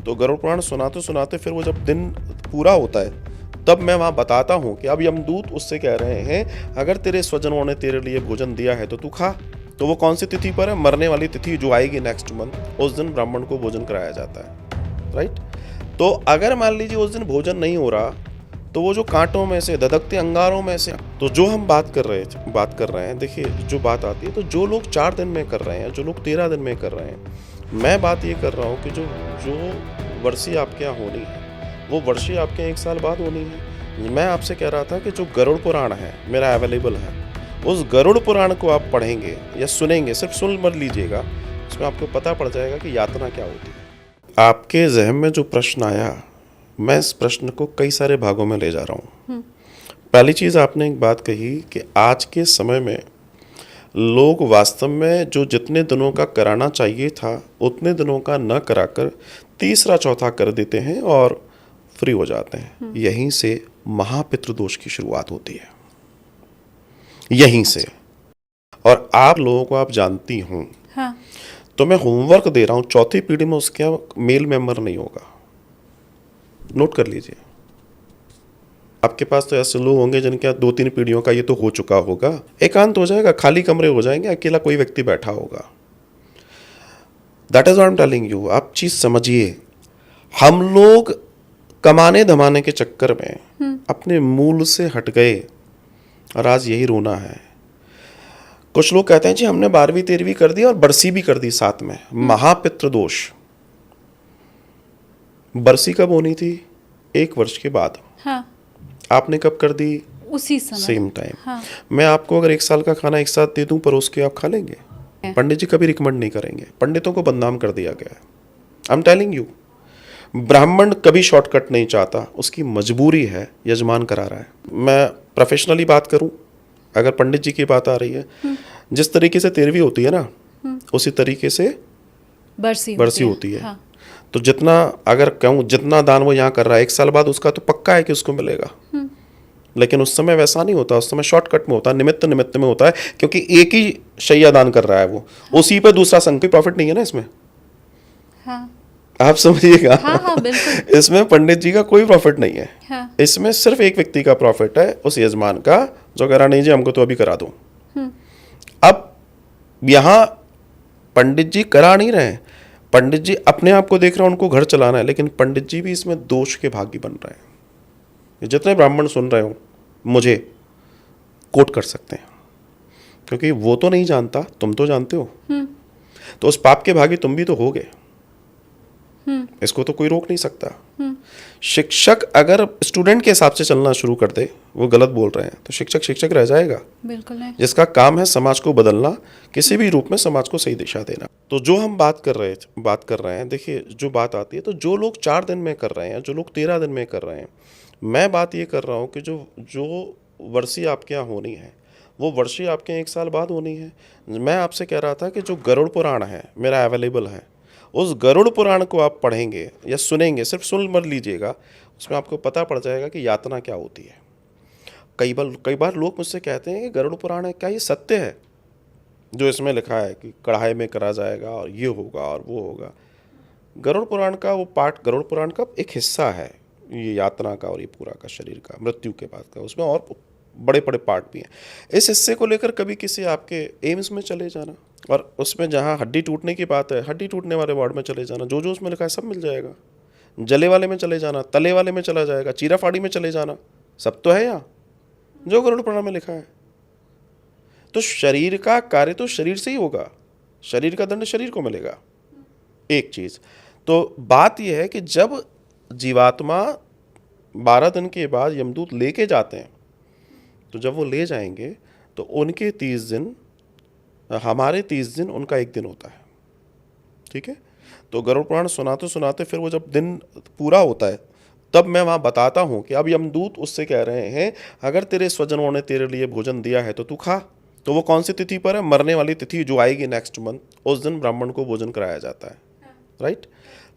तो गरुड़ पुराण सुनाते सुनाते फिर वो जब दिन पूरा होता है तब मैं वहां बताता हूं कि अब यमदूत उससे कह रहे हैं अगर तेरे स्वजनों ने तेरे लिए भोजन दिया है तो तू खा। तो वो कौन सी तिथि पर है? मरने वाली तिथि जो आएगी नेक्स्ट मंथ, उस दिन ब्राह्मण को भोजन कराया जाता है, राइट। तो अगर मान लीजिए उस दिन भोजन नहीं हो रहा तो वो जो कांटों में से, धधकते अंगारों में से, तो जो हम बात कर रहे हैं, देखिए जो बात आती है, तो जो लोग 4 दिन में कर रहे हैं, जो लोग 13 दिन में कर रहे हैं, मैं बात ये कर रहा हूँ कि जो जो वर्षी आपके यहाँ होनी है वो वर्षी आपके 1 साल बाद होनी है। मैं आपसे कह रहा था कि जो गरुड़ पुराण है मेरा अवेलेबल है, उस गरुड़ पुराण को आप पढ़ेंगे या सुनेंगे, सिर्फ सुन मत लीजिएगा, उसमें आपको पता पड़ जाएगा कि यातना क्या होती है। आपके जहन में जो प्रश्न आया, मैं इस प्रश्न को कई सारे भागों में ले जा रहा हूँ। पहली चीज़, आपने एक बात कही कि आज के समय में लोग वास्तव में जो जितने दिनों का कराना चाहिए था उतने दिनों का न कराकर तीसरा चौथा कर देते हैं और फ्री हो जाते हैं। यहीं से महापितृदोष की शुरुआत होती है, यहीं से। और आप लोगों को आप जानती हूं, हाँ। तो मैं होमवर्क दे रहा हूं, चौथी पीढ़ी में उसका मेल मेंबर नहीं होगा। नोट कर लीजिए। आपके पास तो ऐसे लोग होंगे जिनके 2-3 पीढ़ियों का ये तो हो चुका होगा। एकांत हो जाएगा, खाली कमरे हो जाएंगे, अकेला कोई व्यक्ति बैठा होगा। That is what I am telling you. आप चीज समझिए, हम लोग कमाने धमाने के चक्कर में अपने मूल से हट गए और आज यही रोना है। कुछ लोग कहते हैं जी हमने 12वीं 13वीं कर दी और बरसी भी कर दी साथ में। महापितृदोष। बरसी कब होनी थी? 1 वर्ष के बाद। हाँ। आपने कब कर दी? उसी समय, सेम टाइम। हाँ। मैं आपको अगर 1 साल का खाना एक साथ दे दूं परोस के, आप खा लेंगे? पंडित जी कभी रिकमेंड नहीं करेंगे। पंडितों को बदनाम कर दिया गया है। I am telling you. ब्राह्मण कभी शॉर्टकट नहीं चाहता, उसकी मजबूरी है, यजमान करा रहा है। मैं प्रोफेशनली बात करूं, अगर पंडित जी की बात आ रही है, जिस तरीके से 13वीं होती है ना, उसी तरीके से बरसी होती है। हाँ। तो जितना, अगर कहूँ जितना दान वो यहाँ कर रहा है 1 साल बाद उसका तो पक्का है कि उसको मिलेगा। लेकिन उस समय वैसा नहीं होता, उस समय शॉर्टकट में होता है, निमित्त निमित्त में होता है, क्योंकि एक ही शैया दान कर रहा है वो, उसी पे दूसरा संघ। प्रॉफिट नहीं है ना इसमें। हाँ। आप समझिएगा। हाँ, हाँ, बिल्कुल। इसमें पंडित जी का कोई प्रॉफिट नहीं है। हाँ। इसमें सिर्फ एक व्यक्ति का प्रॉफिट है, उस यजमान का, जो कह रहा नहीं जी हमको तो अभी करा दो। अब यहां पंडित जी करा नहीं रहे हैं, पंडित जी अपने आप को देख रहे हैं, उनको घर चलाना है, लेकिन पंडित जी भी इसमें दोष के भागी बन रहे हैं। जितने ब्राह्मण सुन रहे हो मुझे कोट कर सकते हैं, क्योंकि वो तो नहीं जानता, तुम तो जानते हो। तो उस पाप के भागी तुम भी तो होगे। इसको तो कोई रोक नहीं सकता। शिक्षक अगर स्टूडेंट के हिसाब से चलना शुरू कर दे, वो गलत बोल रहे हैं, तो शिक्षक शिक्षक रह जाएगा। बिल्कुल नहीं। जिसका काम है समाज को बदलना, किसी भी रूप में समाज को सही दिशा देना। तो जो हम बात कर रहे हैं, देखिए जो बात आती है, तो जो लोग 4 दिन में कर रहे हैं, जो लोग 13 दिन में कर रहे हैं, मैं बात ये कर रहा हूँ कि जो वर्षी आपके यहाँ होनी है वो वर्षी आपके 1 साल बाद होनी है। मैं आपसे कह रहा था कि जो गरुड़ पुराण है मेरा अवेलेबल है, उस गरुड़ पुराण को आप पढ़ेंगे या सुनेंगे, सिर्फ सुन मत लीजिएगा, उसमें आपको पता पड़ जाएगा कि यातना क्या होती है। कई बार लोग मुझसे कहते हैं कि गरुड़ पुराण है, क्या ये सत्य है जो इसमें लिखा है कि कढ़ाई में करा जाएगा और ये होगा और वो होगा? गरुड़ पुराण का वो पार्ट, गरुड़ पुराण का एक हिस्सा है ये यातना का, और ये पूरा का शरीर का, मृत्यु के बाद का, उसमें और बड़े बड़े पार्ट भी हैं। इस हिस्से को लेकर कभी किसी आपके एम्स में चले जाना, और उसमें जहाँ हड्डी टूटने की बात है, हड्डी टूटने वाले वार्ड में चले जाना, जो जो उसमें लिखा है सब मिल जाएगा। जले वाले में चले जाना, तले वाले में चला जाएगा, चीरा फाड़ी में चले जाना, सब तो है यहाँ जो गरुड़ पुराण में लिखा है। तो शरीर का कार्य तो शरीर से ही होगा, शरीर का दंड शरीर को मिलेगा। एक चीज तो बात यह है कि जब जीवात्मा 12 दिन के बाद यमदूत लेके जाते हैं, तो जब वो ले जाएंगे तो उनके 30 दिन, हमारे 30 दिन, उनका 1 दिन होता है। ठीक है। तो गरुड़ पुराण सुनाते सुनाते फिर वो जब दिन पूरा होता है तब मैं वहां बताता हूं कि अब यमदूत उससे कह रहे हैं अगर तेरे स्वजनों ने तेरे लिए भोजन दिया है तो तू खा। तो वो कौन सी तिथि पर है? मरने वाली तिथि जो आएगी नेक्स्ट मंथ, उस दिन ब्राह्मण को भोजन कराया जाता है, राइट।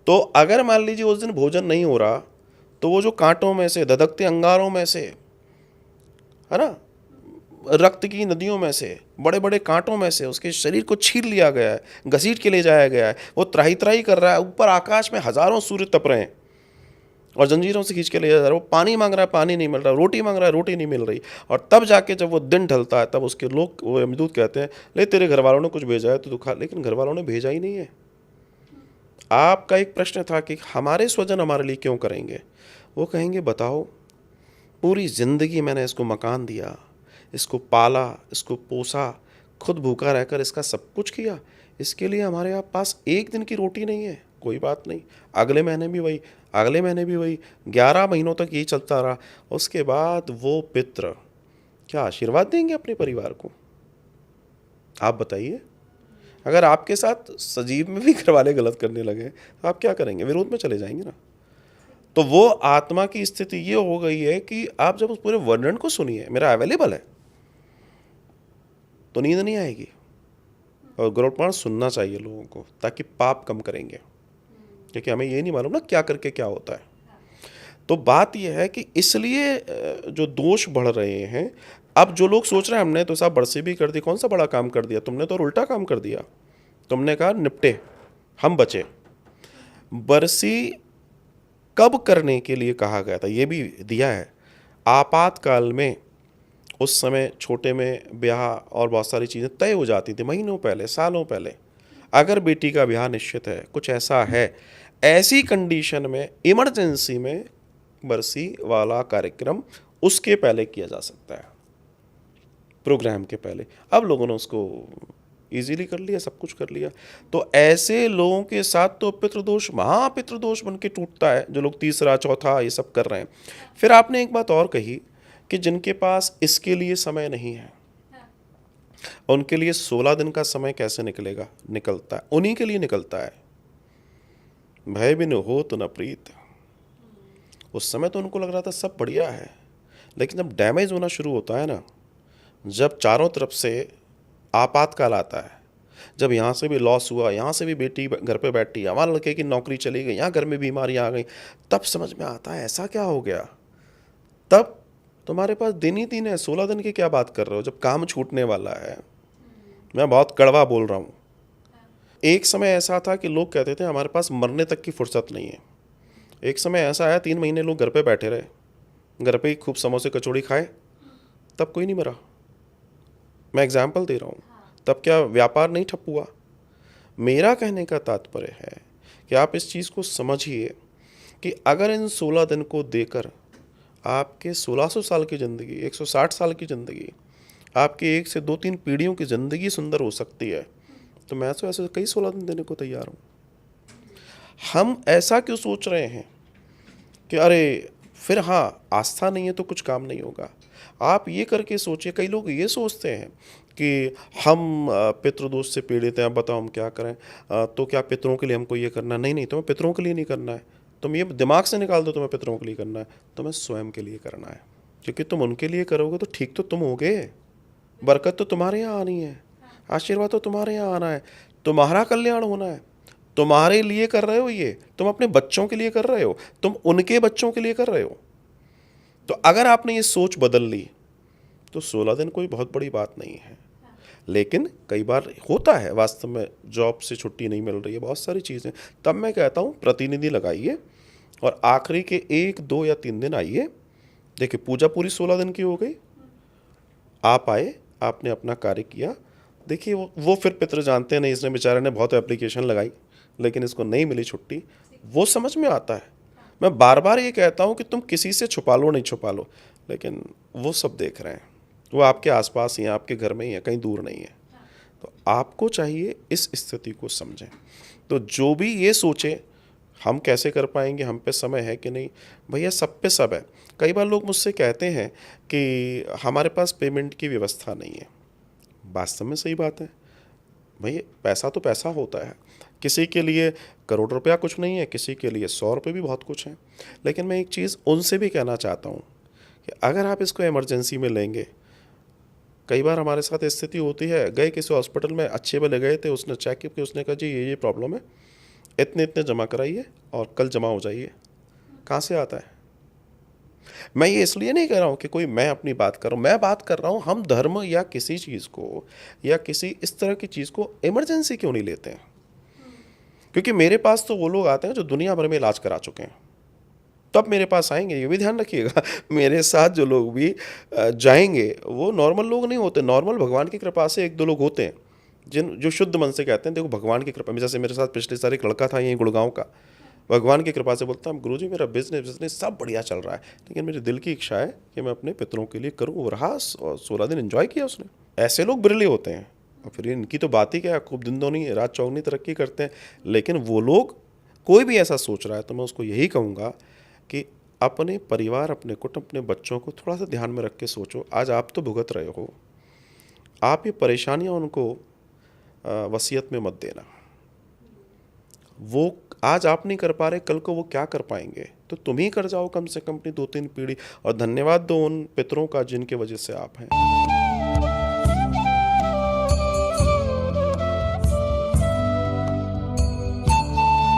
तो अगर मान लीजिए उस दिन भोजन नहीं हो रहा तो वो जो कांटों में से, धधकते अंगारों में से, है ना, रक्त की नदियों में से, बड़े बड़े कांटों में से उसके शरीर को छील लिया गया है, घसीट के ले जाया गया है। वो त्राही त्राही कर रहा है, ऊपर आकाश में हजारों सूर्य तप रहे हैं और जंजीरों से खींच के ले जा रहा है। वो पानी मांग रहा है, पानी नहीं मिल रहा, रोटी मांग रहा है, रोटी नहीं मिल रही। और तब जाके जब वो दिन ढलता है, तब उसके लोग, वो यमदूत कहते हैं, ले तेरे घर वालों ने कुछ भेजा है तो तू खा। लेकिन घर वालों ने भेजा ही नहीं है। आपका एक प्रश्न था कि हमारे स्वजन हमारे लिए क्यों करेंगे? वो कहेंगे बताओ, पूरी ज़िंदगी मैंने इसको मकान दिया, इसको पाला, इसको पोसा, खुद भूखा रहकर इसका सब कुछ किया, इसके लिए हमारे यहाँ पास एक दिन की रोटी नहीं है। कोई बात नहीं, अगले महीने भी वही, अगले महीने भी वही, 11 महीनों तक यही चलता रहा। उसके बाद वो पितृ क्या आशीर्वाद देंगे अपने परिवार को? आप बताइए। अगर आपके साथ सजीव में भी घर वाले गलत करने लगे तो आप क्या करेंगे? विरोध में चले जाएंगे ना। तो वो आत्मा की स्थिति ये हो गई है कि आप जब उस पूरे वर्णन को सुनिए, मेरा अवेलेबल है, तो नींद नहीं आएगी। और गरुड़ पुराण सुनना चाहिए लोगों को, ताकि पाप कम करेंगे, क्योंकि हमें ये नहीं मालूम ना क्या करके क्या होता है। तो बात यह है कि इसलिए जो दोष बढ़ रहे हैं, अब जो लोग सोच रहे हैं हमने तो साहब बरसी भी कर दी, कौन सा बड़ा काम कर दिया तुमने, तो उल्टा काम कर दिया। तुमने कहा निपटे, हम बचे। बरसी कब करने के लिए कहा गया था ये भी दिया है। आपातकाल में, उस समय छोटे में ब्याह और बहुत सारी चीज़ें तय हो जाती थी, महीनों पहले, सालों पहले। अगर बेटी का ब्याह निश्चित है, कुछ ऐसा है, ऐसी कंडीशन में इमरजेंसी में बरसी वाला कार्यक्रम उसके पहले किया जा सकता है, प्रोग्राम के पहले। अब लोगों ने उसको इजीली कर लिया, सब कुछ कर लिया। तो ऐसे लोगों के साथ तो पितृदोष, महापितृदोष बन के टूटता है, जो लोग तीसरा चौथा ये सब कर रहे हैं। फिर आपने एक बात और कही कि जिनके पास इसके लिए समय नहीं है, उनके लिए 16 दिन का समय कैसे निकलेगा? निकलता है, उन्हीं के लिए निकलता है। भय बिन हो तो न प्रीत। उस समय तो उनको लग रहा था सब बढ़िया है, लेकिन जब डैमेज होना शुरू होता है ना, जब चारों तरफ से आपातकाल आता है, जब यहाँ से भी लॉस हुआ, यहाँ से भी बेटी घर पे बैठी, हमारे लड़के की नौकरी चली गई, यहाँ घर में बीमारियाँ आ गई, तब समझ में आता है ऐसा क्या हो गया। तब तुम्हारे पास दिन ही दिन है, 16 दिन की क्या बात कर रहे हो, जब काम छूटने वाला है। मैं बहुत कड़वा बोल रहा हूँ। एक समय ऐसा था कि लोग कहते थे हमारे पास मरने तक की फुर्सत नहीं है। एक समय ऐसा आया, 3 महीने लोग घर पे बैठे रहे, घर पे ही खूब समोसे कचौड़ी खाए, तब कोई नहीं मरा। मैं एग्जाम्पल दे रहा हूँ। तब क्या व्यापार नहीं ठप हुआ? मेरा कहने का तात्पर्य है कि आप इस चीज़ को समझिए कि अगर इन 16 दिन को देकर आपके 1600 साल की ज़िंदगी, 160 साल की ज़िंदगी, आपकी 1 से 2-3 पीढ़ियों की ज़िंदगी सुंदर हो सकती है, तो मैं तो ऐसे कई 16 दिन देने को तैयार हूँ। हम ऐसा क्यों सोच रहे हैं कि अरे फिर हाँ, आस्था नहीं है तो कुछ काम नहीं होगा? आप ये करके सोचिए। कई लोग ये सोचते हैं कि हम पितृदोष से पीड़ित हैं, अब बताओ हम क्या करें। तो क्या पितरों के लिए हमको ये करना? नहीं नहीं, तुम्हें पितरों के लिए नहीं करना है। तुम ये दिमाग से निकाल दो, तुम्हें पितरों के लिए करना है, तुम्हें स्वयं के लिए करना है। क्योंकि तुम उनके लिए करोगे तो ठीक तो तुम होगे, बरकत तो तुम्हारे यहाँ आनी है, आशीर्वाद तो तुम्हारे यहाँ आना है, तुम्हारा कल्याण होना है। तुम्हारे लिए कर रहे हो ये, तुम अपने बच्चों के लिए कर रहे हो, तुम उनके बच्चों के लिए कर रहे हो। तो अगर आपने ये सोच बदल ली तो 16 दिन कोई बहुत बड़ी बात नहीं है। लेकिन कई बार होता है वास्तव में, जॉब से छुट्टी नहीं मिल रही है, बहुत सारी चीज़ें, तब मैं कहता हूँ प्रतिनिधि लगाइए और आखिरी के 1, 2 या 3 दिन आइए। देखिए पूजा पूरी 16 दिन की हो गई, आप आए, आपने अपना कार्य किया। देखिए वो फिर पितृ जानते नहीं, इसने बेचारे ने बहुत एप्लीकेशन लगाई लेकिन इसको नहीं मिली छुट्टी, वो समझ में आता है। मैं बार बार ये कहता हूँ कि तुम किसी से छुपा लो नहीं छुपा लो, लेकिन वो सब देख रहे हैं, वो आपके आसपास ही हैं, आपके घर में ही है, कहीं दूर नहीं है। तो आपको चाहिए इस स्थिति को समझें। तो जो भी ये सोचे हम कैसे कर पाएंगे, हम पे समय है कि नहीं, भैया सब पे सब है। कई बार लोग मुझसे कहते हैं कि हमारे पास पेमेंट की व्यवस्था नहीं है। वास्तव में सही बात है भैया, पैसा तो पैसा होता है। किसी के लिए करोड़ रुपया कुछ नहीं है, किसी के लिए 100 रुपये भी बहुत कुछ है। लेकिन मैं एक चीज़ उनसे भी कहना चाहता हूँ कि अगर आप इसको इमरजेंसी में लेंगे, कई बार हमारे साथ स्थिति होती है, गए किसी हॉस्पिटल में, अच्छे वाले गए थे, उसने चेक किया, उसने कहा जी ये प्रॉब्लम है, इतने इतने जमा कराइए और कल जमा हो जाइए। कहाँ से आता है? मैं ये इसलिए नहीं कह रहा हूँ कि कोई मैं अपनी बात कर रहा हूँ, मैं बात कर रहा हूँ हम धर्म या किसी चीज़ को या किसी इस तरह की चीज़ को इमरजेंसी क्यों नहीं लेते हैं। क्योंकि मेरे पास तो वो लोग आते हैं जो दुनिया भर में इलाज करा चुके हैं, तब मेरे पास आएंगे। ये भी ध्यान रखिएगा मेरे साथ जो लोग भी जाएंगे वो नॉर्मल लोग नहीं होते। नॉर्मल भगवान की कृपा से एक दो लोग होते हैं जो शुद्ध मन से कहते हैं देखो भगवान की कृपा। जैसे मेरे साथ पिछले साल एक लड़का था यहीं गुड़गांव का, भगवान की कृपा से बोलता है गुरुजी मेरा बिजनेस सब बढ़िया चल रहा है, लेकिन मेरे दिल की इच्छा है कि मैं अपने पितरों के लिए करूँ। वो रहा और 16 दिन एंजॉय किया उसने। ऐसे लोग बिरले होते हैं। और फिर इनकी तो बात ही क्या है, खूब दिन दोनी रात चौगनी तरक्की करते हैं। लेकिन वो लोग, कोई भी ऐसा सोच रहा है तो मैं उसको यही कहूँगा कि अपने परिवार, अपने कुटुंब, अपने बच्चों को थोड़ा सा ध्यान में रख के सोचो। आज आप तो भुगत रहे हो, आप ये परेशानियां उनको वसीयत में मत देना। वो आज आप नहीं कर पा रहे, कल को वो क्या कर पाएंगे, तो तुम ही कर जाओ कम से कम अपनी 2-3 पीढ़ी। और धन्यवाद दो उन पितरों का जिनके वजह से आप हैं।